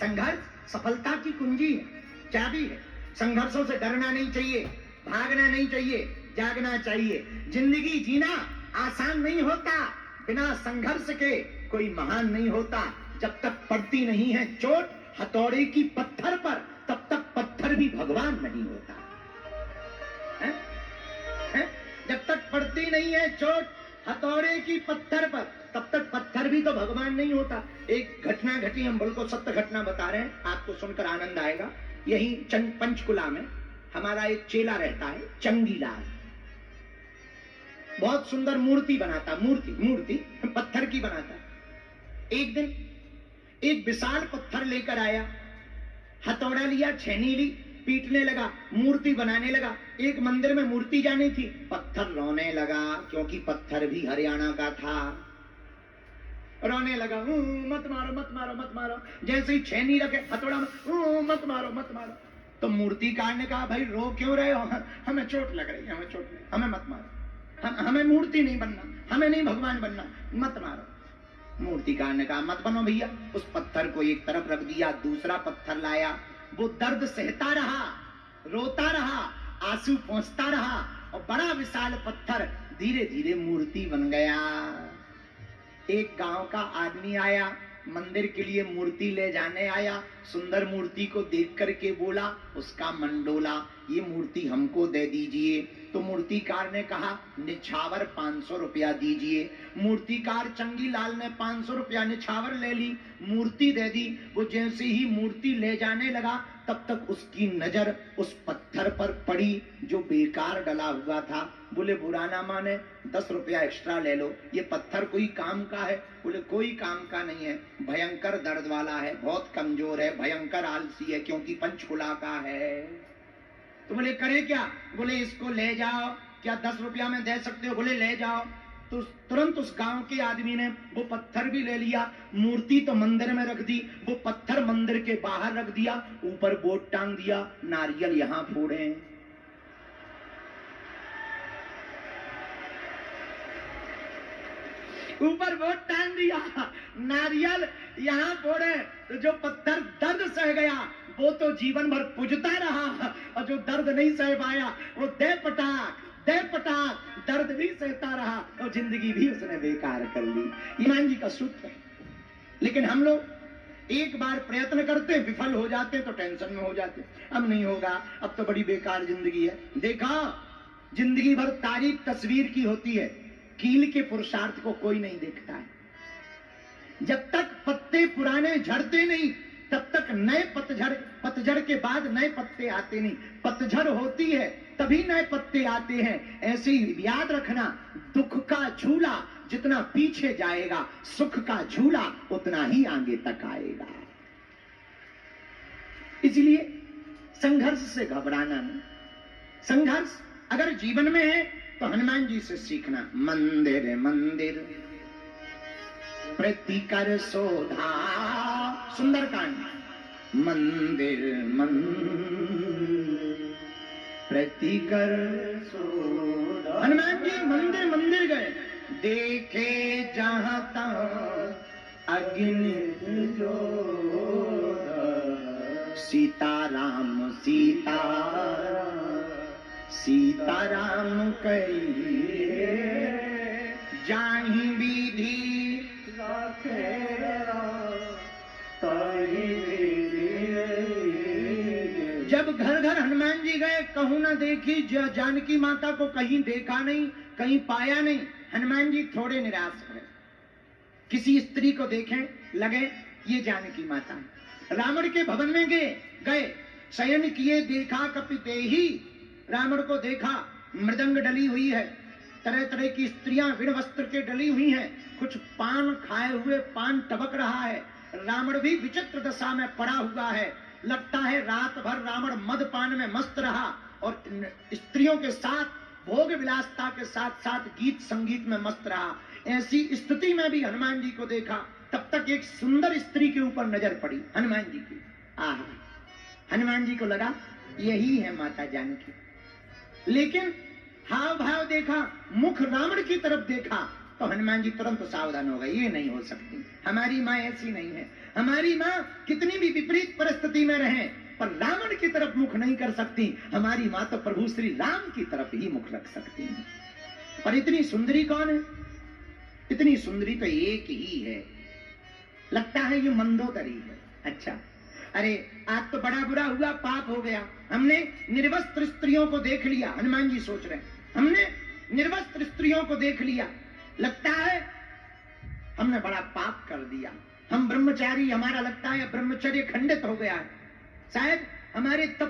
संघर्ष सफलता की कुंजी है, चाबी है। संघर्षों से डरना नहीं चाहिए, भागना नहीं चाहिए, जागना चाहिए। जिंदगी जीना आसान नहीं होता, बिना संघर्ष के कोई महान नहीं होता। जब तक पड़ती नहीं है चोट हथौड़े की पत्थर पर, तब तक पत्थर भी भगवान नहीं होता है? है? जब तक पड़ती नहीं है चोट हथौड़े की पत्थर पर, तब तक पत्थर भी तो भगवान नहीं होता। एक घटना घटी, हम बिल्कुल सत्य घटना बता रहे हैं, आपको सुनकर आनंद आएगा। यही पंचकुला में हमारा एक चेला रहता है, चंगीलाल। बहुत सुंदर मूर्ति बनाता, मूर्ति पत्थर की बनाता। एक दिन एक विशाल पत्थर लेकर आया, हथौड़ा लिया, छेनी ली, पीटने लगा, मूर्ति बनाने लगा। एक मंदिर में मूर्ति जानी थी, पत्थर रोने लगा, क्योंकि पत्थर भी हरियाणा का था। रोने लगा, मत मारो मत मारो मत मारो। जैसे ही छेनी रखे हथौड़ा में, मत मारो मत मारो। तो मूर्तिकार ने कहा, भाई रो क्यों रहे हो? हमें चोट लग रही है, हमें चोट लग, हमें मत मारो, हमें मूर्ति नहीं बनना, हमें नहीं भगवान बनना, मत मारो। मूर्तिकार ने कहा, मत बनो भैया। उस पत्थर को एक तरफ रख दिया, दूसरा पत्थर लाया। वो दर्द सहता रहा, रोता रहा, आंसू पोंछता रहा, और बड़ा विशाल पत्थर धीरे धीरे मूर्ति बन गया। एक गांव का आदमी आया, मंदिर के लिए मूर्ति ले जाने आया। सुंदर मूर्ति को देख करके बोला, उसका मन डोला, ये मूर्ति हमको दे दीजिए। तो मूर्तिकार ने कहा, निछावर 500 रुपया दीजिए। मूर्तिकार चंगीलाल ने 500 रुपया निछावर ले ली, मूर्ति दे दी। वो जैसे ही मूर्ति ले जाने लगा, तब तक उसकी नजर उस पत्थर पर पड़ी जो बेकार डला हुआ था। बोले, बुरा ना माने, 10 रुपया एक्स्ट्रा ले लो, ये पत्थर कोई काम का है? बोले, कोई काम का नहीं है, भयंकर दर्द वाला है, बहुत कमजोर है, भयंकर आलसी है, क्योंकि पंचकुला का है। तो बोले, करे क्या? बोले, इसको ले जाओ। क्या 10 रुपया में दे सकते हो? बोले, ले जाओ। तो तुरंत उस गांव के आदमी ने वो पत्थर भी ले लिया, मूर्ति तो मंदिर में रख दी, वो पत्थर मंदिर के बाहर रख दिया, ऊपर बोर्ड टांग दिया, नारियल यहां फोड़े। ऊपर बोर्ड टांग दिया, नारियल यहां फोड़े। तो जो पत्थर दर्द सह गया वो तो जीवन भर पूजता रहा, और जो दर्द नहीं सह पाया वो दे पटाक दर्द भी सहता रहा, और जिंदगी भी उसने बेकार कर ली। ईमान जी का सूत्र है। लेकिन हम लोग एक बार प्रयत्न करते, विफल हो जाते तो टेंशन में हो जाते, अब नहीं होगा, अब तो बड़ी बेकार जिंदगी है। देखा, जिंदगी भर तारीफ तस्वीर की होती है, कील के पुरुषार्थ को कोई नहीं देखता है। जब तक पत्ते पुराने झड़ते नहीं, तब तक नए पतझड़ के बाद नए पत्ते आते नहीं। पतझड़ होती है तभी नए पत्ते आते हैं। ऐसे ही याद रखना, दुख का झूला जितना पीछे जाएगा, सुख का झूला उतना ही आगे तक आएगा। इसलिए संघर्ष से घबराना नहीं। संघर्ष अगर जीवन में है तो हनुमान जी से सीखना। मंदिर मंदिर प्रतिकर शोधा, सुंदरकांड। मंदिर मंदिर प्रतिकर शोधा। हनुमान जी मंदिर मंदिर गए, देखे जहां तहां अग्नि ज्योत। सीताराम सीताराम कहिए, जाहि विधि जब घर घर हनुमान जी गए, कहूं न देखी जानकी माता को, कहीं देखा नहीं, कहीं पाया नहीं। हनुमान जी थोड़े निराश हुए। किसी स्त्री को देखें, लगे ये जानकी माता है। रावण के भवन में गए, शयन किए, देखा कपितेहि। रावण को देखा, मृदंग डली हुई है, तरह तरह की स्त्रियां विण वस्त्र के डली हुई हैं, कुछ पान खाए हुए पान टबक रहा है। रावण भी विचित्र दशा में पड़ा हुआ है। लगता है रात भर रावण मदपान में मस्त रहा और स्त्रियों के साथ भोग विलासता के साथ साथ गीत संगीत में मस्त रहा। ऐसी स्थिति में भी हनुमान जी को देखा। तब तक एक सुंदर स्त्री के ऊपर नजर पड़ी, हनुमान जी की। आहा, हनुमान जी को लगा यही है माता जानकी। लेकिन हाव भाव देखा, मुख रावण की तरफ देखा, तो हनुमान जी तुरंत सावधान हो गए, ये नहीं हो सकती, हमारी माँ ऐसी नहीं है। हमारी माँ कितनी भी विपरीत परिस्थिति में रहे पर रावण की तरफ मुख नहीं कर सकती, हमारी माँ तो प्रभु श्री राम की तरफ ही मुख रख सकती है। पर इतनी सुंदरी कौन है? इतनी सुंदरी तो एक ही है, लगता है ये मंदोदरी है। अच्छा, अरे आज तो बड़ा बुरा हुआ, पाप हो गया, हमने निर्वस्त्र स्त्रियों को देख लिया। हनुमान जी सोच रहे हमने निर्वस्त्र स्त्रियों को देख लिया, लगता है हमने बड़ा पाप कर दिया। हम ब्रह्मचारी, हमारा लगता है ब्रह्मचर्य खंडित हो गया है, शायद हमारे तप